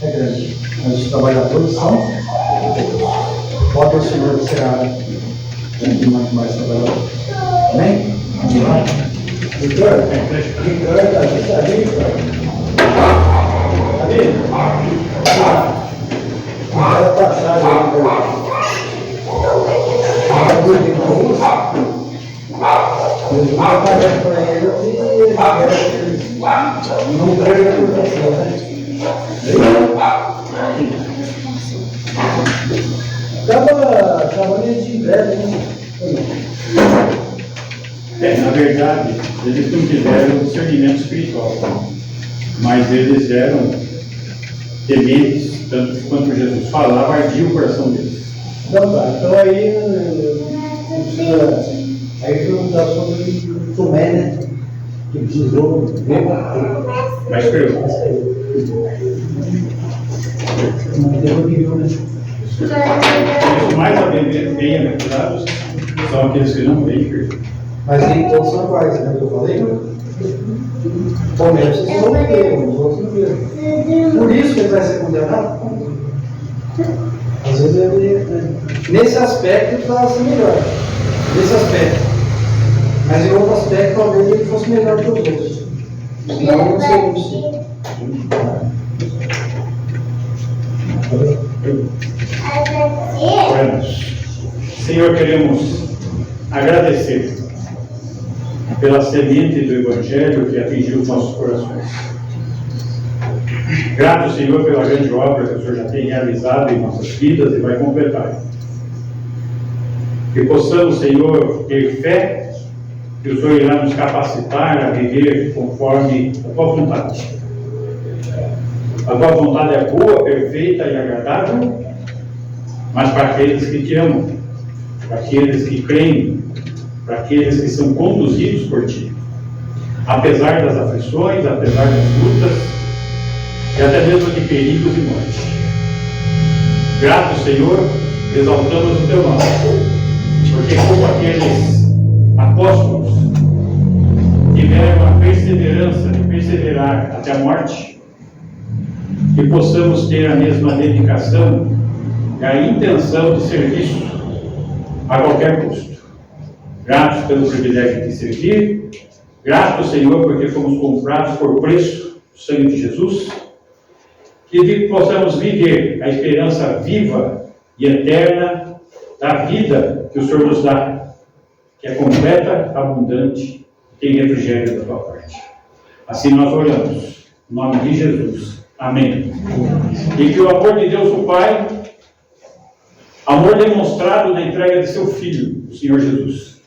é grande, mas os trabalhadores são poucos. Pode o Senhor da seara muito mais trabalhadores. Amém? Vamos lá? Ricardo, tá ali, Ricardo? Ali? Vai passar ali, Ricardo. Eu vou pagar para ele e ele não perde a proteção, né? Estava meio de breve, né? Na verdade, eles não tiveram discernimento espiritual, mas eles eram tementes, tanto que quando Jesus falava, ardia o coração deles. Então tá, então aí perguntar sobre o Tomé, né? Que precisou ver. Mas pergunta. Não teve nível, né? Os mais bem-aventurados são aqueles que não veem Cristo. Mas nem todos são iguais, né? Que eu falei? Tomé precisou ver, os outros não viram. Por isso que ele vai ser condenado. Às vezes ele, nesse aspecto, ele estava assim melhor. Nesse aspecto. Mas em outro aspecto, talvez ele fosse melhor que os outros. Senão não seria possível. Senhor, queremos agradecer pela semente do Evangelho que atingiu os nossos corações. Grato, Senhor, pela grande obra que o Senhor já tem realizado em nossas vidas e vai completar. Que possamos, Senhor, ter fé que o Senhor irá nos capacitar a viver conforme a Tua vontade. A Tua vontade é boa, perfeita e agradável, mas para aqueles que Te amam, para aqueles que creem, para aqueles que são conduzidos por Ti. Apesar das aflições, apesar das lutas, e até mesmo de perigos e morte. Grato, Senhor, exaltamos o Teu nome, porque como aqueles apóstolos tiveram a perseverança de perseverar até a morte, que possamos ter a mesma dedicação e a intenção de serviço a qualquer custo. Gratos pelo privilégio de servir, gratos, Senhor, porque fomos comprados por preço do sangue de Jesus, que possamos viver a esperança viva e eterna da vida que o Senhor nos dá, que é completa, abundante, tem refrigério da Tua parte. Assim nós oramos, em nome de Jesus. Amém. E que o amor de Deus, o Pai, amor demonstrado na entrega de Seu Filho, o Senhor Jesus,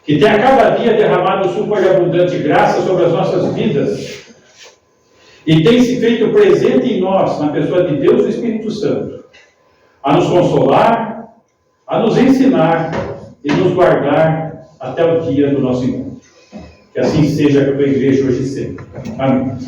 que tem a cada dia derramado superabundante graça sobre as nossas vidas, e tem se feito presente em nós, na pessoa de Deus e do Espírito Santo, a nos consolar, a nos ensinar e nos guardar até o dia do nosso encontro. Que assim seja com a Tua igreja hoje e sempre. Amém.